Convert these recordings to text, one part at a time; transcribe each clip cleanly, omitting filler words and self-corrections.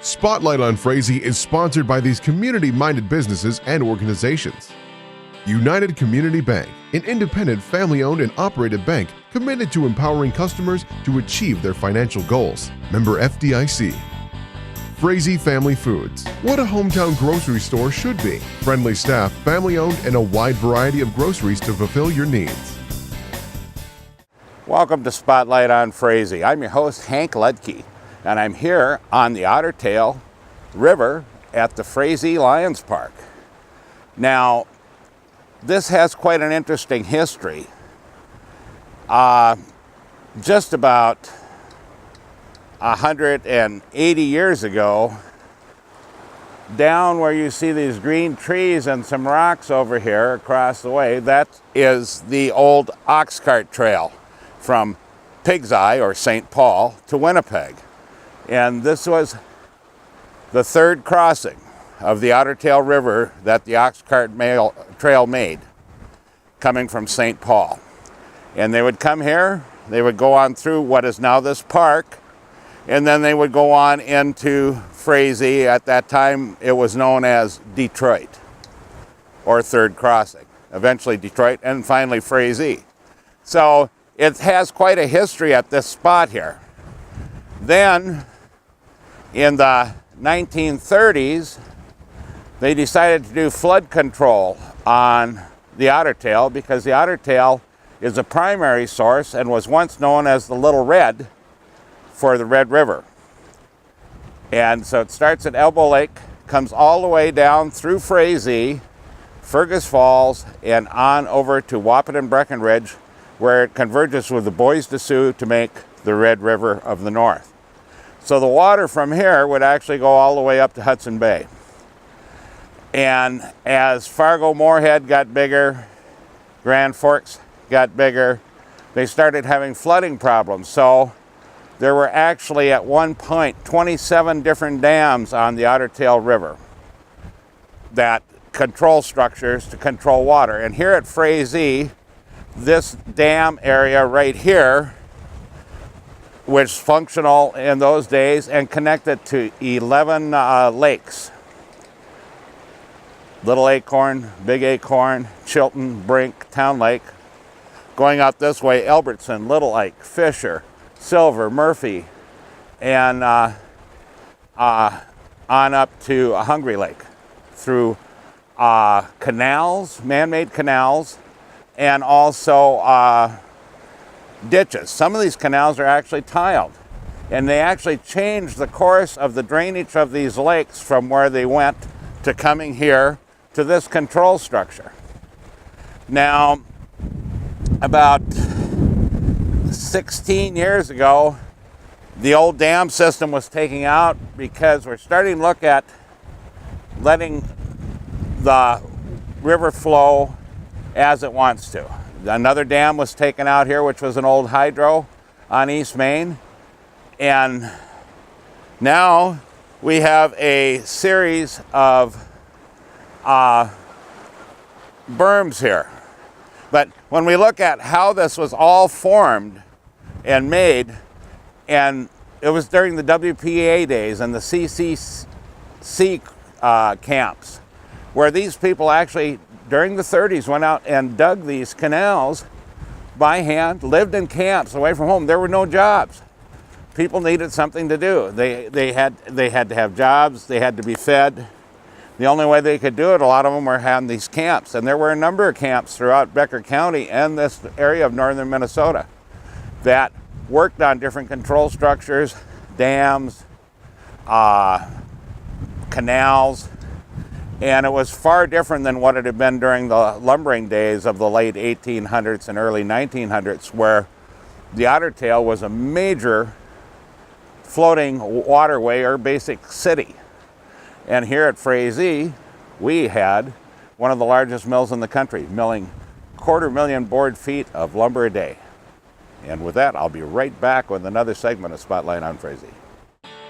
Spotlight on Frazee is sponsored by these community-minded businesses and organizations. United Community Bank, an independent, family-owned and operated bank committed to empowering customers to achieve their financial goals. Member FDIC. Frazee Family Foods, what a hometown grocery store should be. Friendly staff, family-owned, and a wide variety of groceries to fulfill your needs. Welcome to Spotlight on Frazee. I'm your host, Hank Ludke, and I'm here on the Ottertail River at the Frazee Lions Park. Now, this has quite an interesting history. Just about 180 years ago, down where you see these green trees and some rocks over here across the way, that is the old ox cart trail from Pig's Eye or St. Paul to Winnipeg. And this was the third crossing of the Ottertail River that the ox cart trail made, coming from St. Paul. And they would come here, they would go on through what is now this park, and then they would go on into Frazee. At that time, it was known as Detroit, or Third Crossing. Eventually Detroit, and finally Frazee. So it has quite a history at this spot here. Then, in the 1930s, they decided to do flood control on the Ottertail because the Ottertail is a primary source and was once known as the Little Red for the Red River. And so it starts at Elbow Lake, comes all the way down through Frazee, Fergus Falls, and on over to Wahpeton Breckenridge, where it converges with the Bois de Sioux to make the Red River of the North. So the water from here would actually go all the way up to Hudson Bay. And as Fargo-Moorhead got bigger, Grand Forks got bigger, they started having flooding problems. So there were actually at one point 27 different dams on the Ottertail River that control structures to control water. And here at Frazee, this dam area right here, which was functional in those days and connected to 11 lakes. Little Acorn, Big Acorn, Chilton, Brink, Town Lake. Going out this way, Albertson, Little Ike, Fisher, Silver, Murphy, and on up to Hungry Lake through canals, man-made canals, and also ditches. Some of these canals are actually tiled, and they actually changed the course of the drainage of these lakes from where they went to coming here to this control structure. Now, about 16 years ago, the old dam system was taken out because we're starting to look at letting the river flow as it wants to. Another dam was taken out here, which was an old hydro on East Main. And now we have a series of berms here. But when we look at how this was all formed and made, and it was during the WPA days and the CCC camps, where these people actually, during the 30s, went out and dug these canals by hand, lived in camps away from home. There were no jobs. People needed something to do. They had to have jobs, they had to be fed. The only way they could do it, a lot of them were having these camps. And there were a number of camps throughout Becker County and this area of northern Minnesota that worked on different control structures, dams, canals, and it was far different than what it had been during the lumbering days of the late 1800s and early 1900s, where the Ottertail was a major floating waterway or basic city. And here at Frazee, we had one of the largest mills in the country, milling 250,000 board feet of lumber a day. And with that, I'll be right back with another segment of Spotlight on Frazee.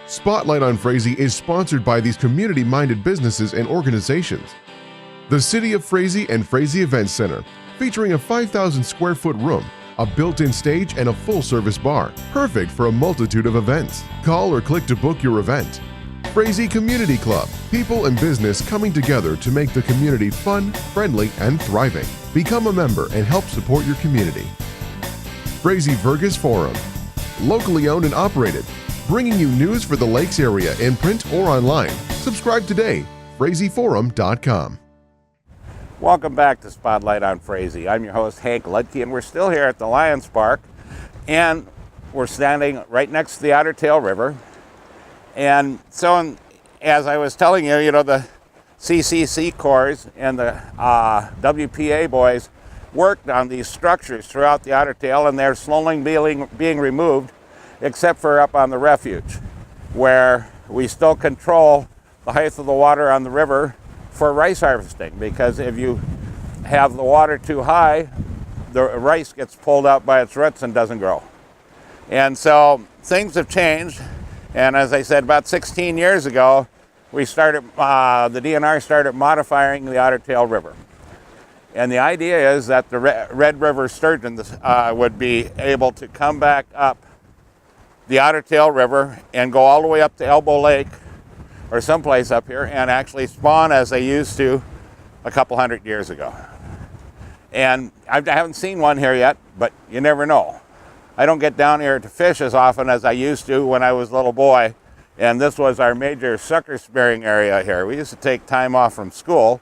Spotlight on Frazee is sponsored by these community-minded businesses and organizations. The City of Frazee and Frazee Event Center, featuring a 5,000 square foot room, a built-in stage, and a full-service bar, perfect for a multitude of events. Call or click to book your event. Frazee Community Club, people and business coming together to make the community fun, friendly, and thriving. Become a member and help support your community. Frazee Vergas Forum, locally owned and operated, bringing you news for the Lakes area in print or online. Subscribe today, FrazeeForum.com. Welcome back to Spotlight on Frazee. I'm your host, Hank Ludke, and we're still here at the Lions Park, and we're standing right next to the Ottertail River. And so, as I was telling you, the CCC Corps and the WPA boys worked on these structures throughout the Ottertail, and they're slowly being removed, except for up on the refuge, where we still control the height of the water on the river for rice harvesting, because if you have the water too high, the rice gets pulled out by its roots and doesn't grow. And so things have changed. And as I said, about 16 years ago, we started, the DNR started modifying the Ottertail River. And the idea is that the Red River sturgeon would be able to come back up the Ottertail River and go all the way up to Elbow Lake or someplace up here and actually spawn as they used to a couple hundred years ago. And I haven't seen one here yet, but you never know. I don't get down here to fish as often as I used to when I was a little boy, and this was our major sucker spearing area here. We used to take time off from school,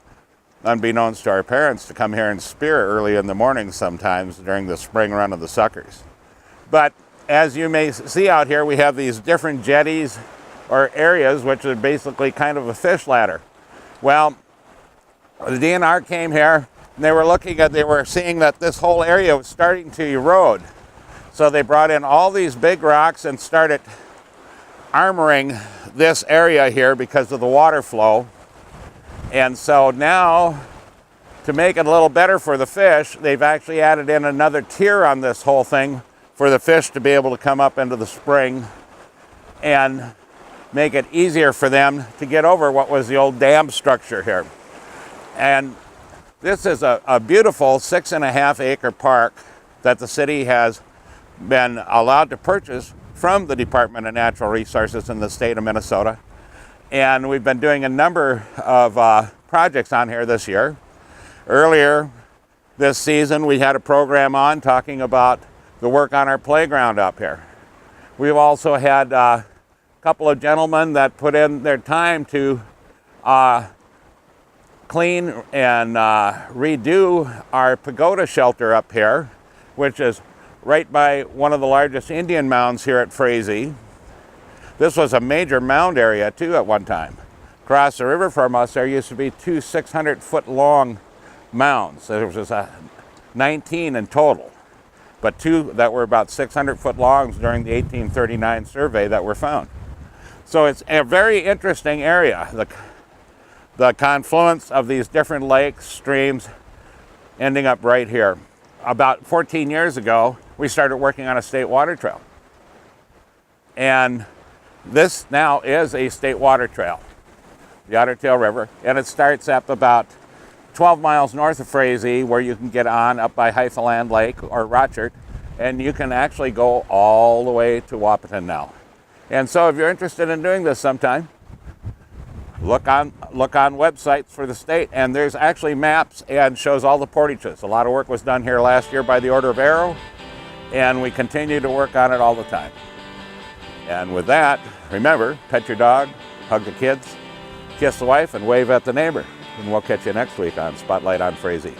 unbeknownst to our parents, to come here and spear early in the morning sometimes during the spring run of the suckers. But as you may see out here, we have these different jetties or areas which are basically kind of a fish ladder. Well, the DNR came here and they were seeing that this whole area was starting to erode. So they brought in all these big rocks and started armoring this area here because of the water flow. And so now, to make it a little better for the fish, they've actually added in another tier on this whole thing for the fish to be able to come up into the spring and make it easier for them to get over what was the old dam structure here. And this is a beautiful 6.5 acre park that the city has been allowed to purchase from the Department of Natural Resources in the state of Minnesota. And we've been doing a number of projects on here this year. Earlier this season, we had a program on talking about the work on our playground up here. We've also had a couple of gentlemen that put in their time to clean and redo our pagoda shelter up here, which is right by one of the largest Indian mounds here at Frazee. This was a major mound area too at one time. Across the river from us, there used to be two 600-foot long mounds. There was 19 in total, but two that were about 600-foot long during the 1839 survey that were found. So it's a very interesting area, the confluence of these different lakes, streams, ending up right here. About 14 years ago, we started working on a state water trail. And this now is a state water trail, the Ottertail River, and it starts up about 12 miles north of Frazee, where you can get on up by Hythaland Lake or Rochert, and you can actually go all the way to Wahpeton now. And so if you're interested in doing this sometime, look on websites for the state, and there's actually maps and shows all the portages. A lot of work was done here last year by the Order of Arrow, and we continue to work on it all the time. And with that, remember, pet your dog, hug the kids, kiss the wife, and wave at the neighbor. And we'll catch you next week on Spotlight on Frazee.